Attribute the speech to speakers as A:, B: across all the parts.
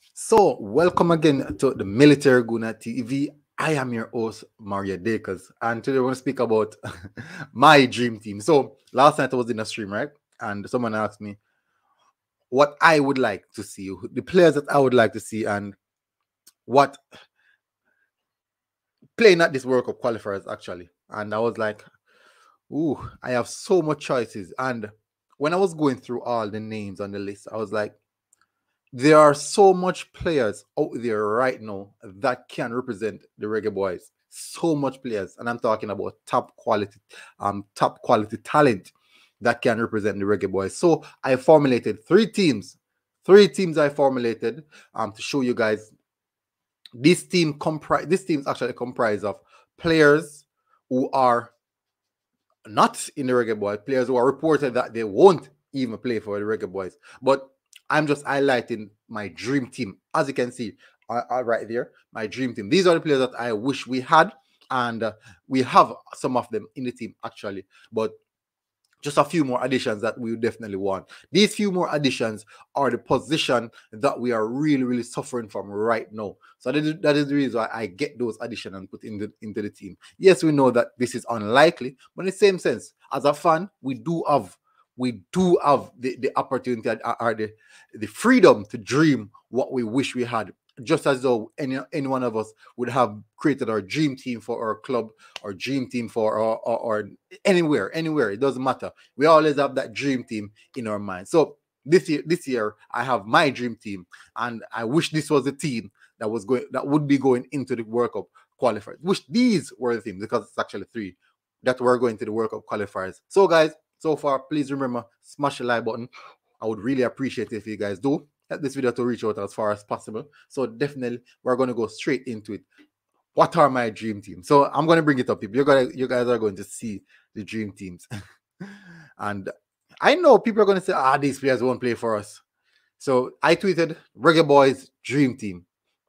A: So, welcome again to the Military Guna TV. I am your host, Maria Dakers, and today we're going to speak about my dream team. So, last night I was in a stream, right? And someone asked me what I would like to see, the players that I would like to see, and what playing at this World Cup qualifiers actually. And I was like, ooh, I have so much choices. And when I was going through all the names on the list, I was like, there are so much players out there right now that can represent the Reggae Boys. So much players, and I'm talking about top quality talent that can represent the Reggae Boys. So I formulated three teams. Three teams I formulated to show you guys. This team is actually comprised of players who are not in the Reggae Boys, players who are reported that they won't even play for the Reggae Boys. But I'm just highlighting my dream team. As you can see right there, my dream team. These are the players that I wish we had, and we have some of them in the team actually. But just a few more additions that we definitely want. These few more additions are the position that we are really, really suffering from right now. So that is the reason why I get those additions and put into the team. Yes, we know that this is unlikely, but in the same sense, as a fan, we do have the opportunity or the freedom to dream what we wish we had, just as though any one of us would have created our dream team for our club or dream team for or anywhere. It doesn't matter. We always have that dream team in our mind. So this year I have my dream team, and I wish this was the team that would be going into the World Cup qualifiers. Wish these were the teams, because it's actually three that were going to the World Cup qualifiers. So guys, so far, please remember, smash the like button. I would really appreciate it if you guys do. Help this video to reach out as far as possible. So definitely, we're going to go straight into it. What are my dream teams? So I'm going to bring it up. You guys are going to see the dream teams. And I know people are going to say, these players won't play for us. So I tweeted Reggae Boyz dream team.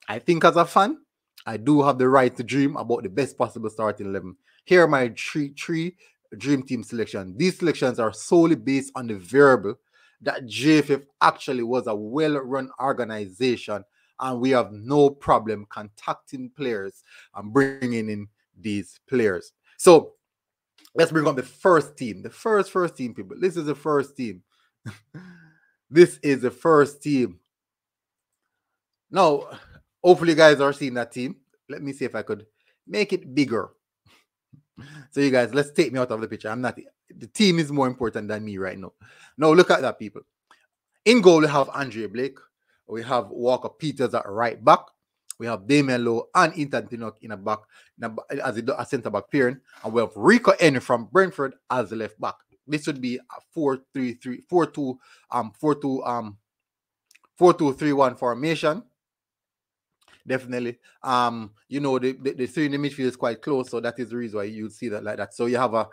A: I think as a fan, I do have the right to dream about the best possible starting 11. Here are my three dream team selection. These selections are solely based on the variable that JFF actually was a well-run organization, and we have no problem contacting players and bringing in these players. So let's bring up the first team. The first team, people. This is the first team. This is the first team. Now, hopefully you guys are seeing that team. Let me see if I could make it bigger. So you guys, let's take me out of the picture. The team is more important than me right now. Now look at that, people. In goal, we have Andre Blake. We have Walker Peters at right back. We have Damian Lowe and Ethan Pinnock in a back as a centre back pairing. And we have Rico Henry from Brentford as the left back. This would be a 4-3-3, 4-2, 4-2-3-1 formation. Definitely. The three in the midfield is quite close, so that is the reason why you see that like that. So you have a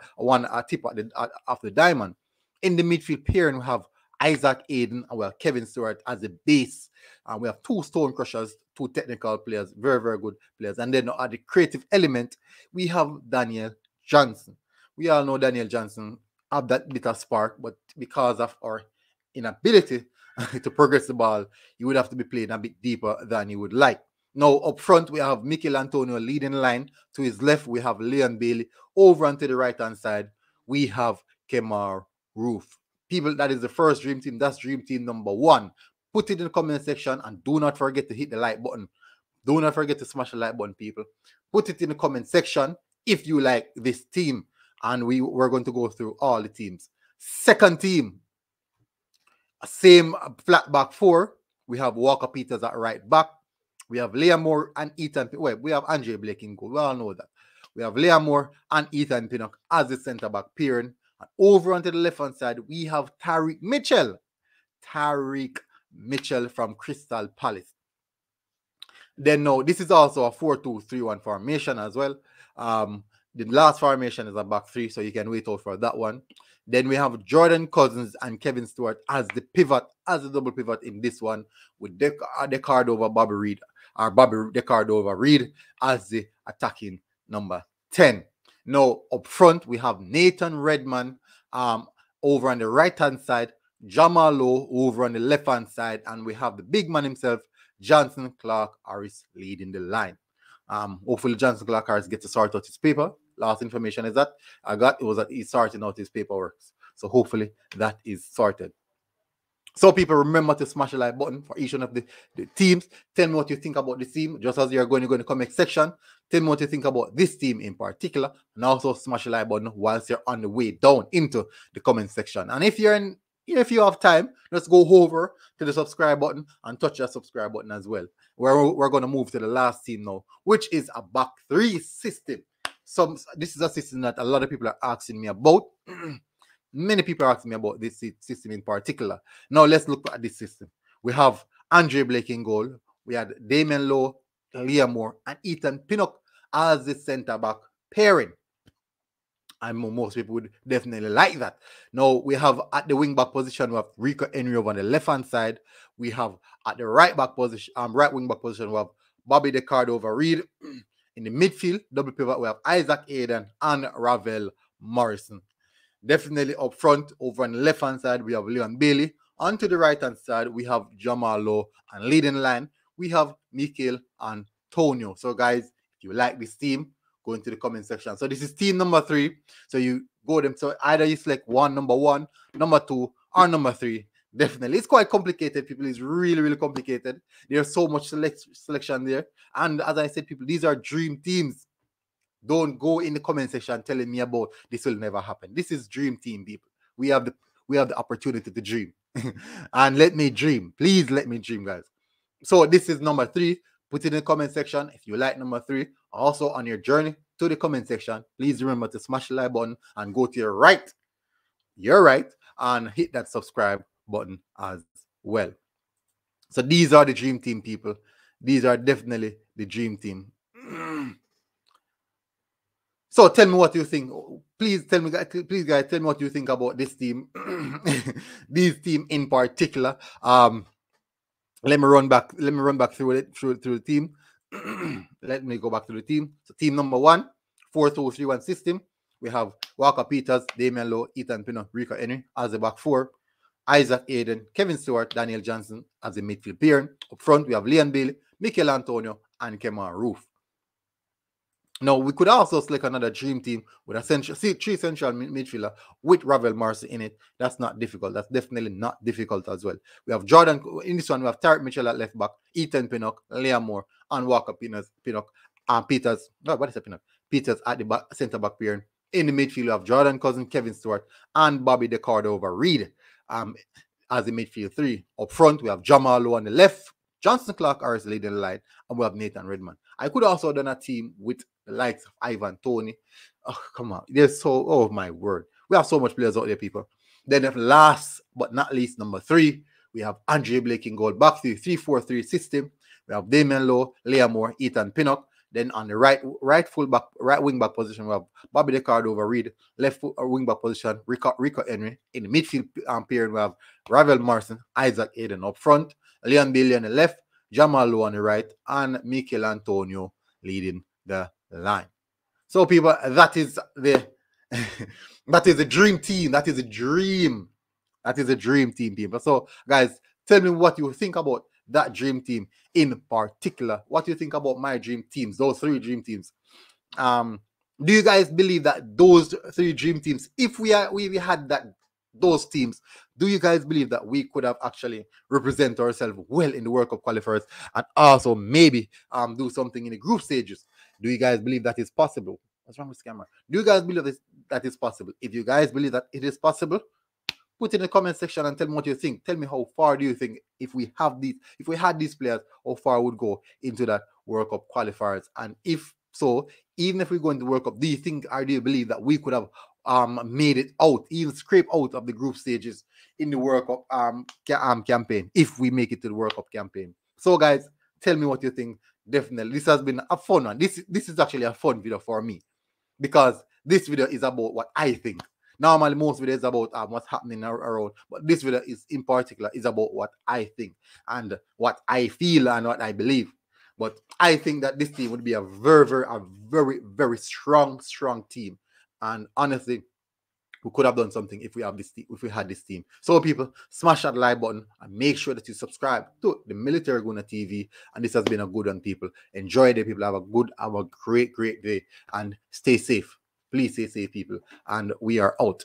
A: tip at the diamond. In the midfield pairing, we have Isaac Aiden and we have Kevin Stewart as the base. And we have two stone crushers, two technical players, very, very good players. And then at the creative element, we have Daniel Johnson. We all know Daniel Johnson have that bit of spark, but because of our inability to progress the ball, you would have to be playing a bit deeper than you would like. Now, up front, we have Mikel Antonio leading line. To his left, we have Leon Bailey. Over onto the right-hand side, we have Kemar Roof. People, that is the first dream team. That's dream team number one. Put it in the comment section, and do not forget to hit the like button. Do not forget to smash the like button, people. Put it in the comment section if you like this team, and we're going to go through all the teams. Second team, same flat back four. We have Walker Peters at right back. We have Liam Moore and Ethan. Well, we have Andre Blake in goal. We all know that. We have Liam Moore and Ethan Pinnock as the centre back pairing. And over onto the left-hand side, we have Tariq Mitchell. Tariq Mitchell from Crystal Palace. Then now, this is also a 4-2-3-1 formation as well. The last formation is a back three, so you can wait out for that one. Then we have Jordan Cousins and Kevin Stewart as the pivot, as the double pivot in this one, with Decardova Bobby Reed, or Bobby Decardova Reed as the attacking number 10. Now, up front, we have Nathan Redman over on the right-hand side, Jamal Lowe over on the left-hand side, and we have the big man himself, Johnson Clark Harris leading the line. Hopefully Johnson Clark Harris gets to sort out his paper. Last information is that I got, it was that he's sorting out his paperwork. So hopefully that is sorted. So people, remember to smash the like button for each one of the teams. Tell me what you think about this team. Just as you're going to go in the comment section, tell me what you think about this team in particular. And also smash the like button whilst you're on the way down into the comment section. And if you have time, let's go over to the subscribe button and touch that subscribe button as well. We're going to move to the last team now, which is a back three system. This is a system that a lot of people are asking me about. Many people are asking me about this system in particular. Now let's look at this system. We have Andre Blake in goal. We had Damien Lowe, Liam Moore, and Ethan Pinnock as the centre back pairing. And most people would definitely like that. Now we have at the wing back position, we have Rico Henry over on the left hand side. We have at the right back position, right wing back position, we have Bobby Decard over Reed. In the midfield, double pivot, we have Isaac Aiden and Ravel Morrison. Definitely up front, over on the left-hand side, we have Leon Bailey. On to the right-hand side, we have Jamal Lowe. And leading line, we have Mikel Antonio. So, guys, if you like this team, go into the comment section. So, this is team number 3. So, you go them. So, either you select number 1, number 2, or number 3. Definitely. It's quite complicated, people. It's really, really complicated. There's so much selection there. And as I said, people, these are dream teams. Don't go in the comment section telling me about this will never happen. This is dream team, people. We have the opportunity to dream. And let me dream. Please let me dream, guys. So this is number 3. Put it in the comment section if you like number 3. Also on your journey to the comment section, please remember to smash the like button and go to your right, and hit that subscribe button as well. So these are the dream team, people. These are definitely the dream team. So tell me what you think. Please tell me, please guys, tell me what you think about this team. This team in particular. Let me run back through the team. Let me go back to the team. So team number 1, 4-2-3-1 system. We have Walker Peters, Damian Lowe, Ethan Pinnock, Rico Henry as the back 4. Isaac Aiden, Kevin Stewart, Daniel Johnson as the midfield pair. Up front, we have Leon Bailey, Mikel Antonio, and Kemar Roof. Now, we could also select another dream team with a 3 central midfielder with Ravel Morrison in it. That's not difficult. That's definitely not difficult as well. We have Jordan. In this one, we have Tarek Mitchell at left back, Ethan Pinnock, Liam Moore, and Walker Peters, and Peters. No, what is it, Pinnock? Peters at the back, centre back pair. In the midfield, we have Jordan Cousin, Kevin Stewart, and Bobby Decard over Reed as the midfield 3. Up front, we have Jamal Lowe on the left, Johnson Clark Harris leading the line, and we have Nathan Redman. I could also have done a team with the likes of Ivan Toney. Oh, come on. Oh my word. We have so much players out there, people. Then last but not least, number 3, we have Andre Blake in goal. Back to the 3-4-3 system. We have Damien Lowe, Liam Moore, Ethan Pinnock. Then on the right wing back position, we have Bobby Decard over Reed. Left wing back position, Rico Henry. In the midfield pairing, we have Ravel Morrison, Isaac Aiden up front, Leon Bailey on the left, Jamal Lowe on the right, and Mikel Antonio leading the line. So, people, that is the dream team. That is a dream. That is a dream team, people. So, guys, tell me what you think about that dream team in particular. What do you think about my dream teams, those 3 dream teams? Do you guys believe that those 3 dream teams, if we had those teams, do you guys believe that we could have actually represent ourselves well in the World Cup qualifiers and also maybe do something in the group stages? Do you guys believe that is possible? What's wrong with this camera? Do you guys believe that is possible? If you guys believe that it is possible, put in the comment section and tell me what you think. Tell me how far do you think, if we had these players, how far would go into that World Cup qualifiers? And if so, even if we go into the World Cup, do you think or do you believe that we could have made it out, even scrape out of the group stages in the World Cup campaign, if we make it to the World Cup campaign? So, guys, tell me what you think. Definitely, this has been a fun one. This is actually a fun video for me, because this video is about what I think. Normally, most videos is about what's happening around, but this video is in particular is about what I think and what I feel and what I believe. But I think that this team would be a very, very strong team. And honestly, We could have done something if we have this if we had this team. So people, smash that like button and make sure that you subscribe to the Military Guna TV. And this has been a good one, people. Enjoy the people. Have a great day, and stay safe. Please stay safe, people. And we are out.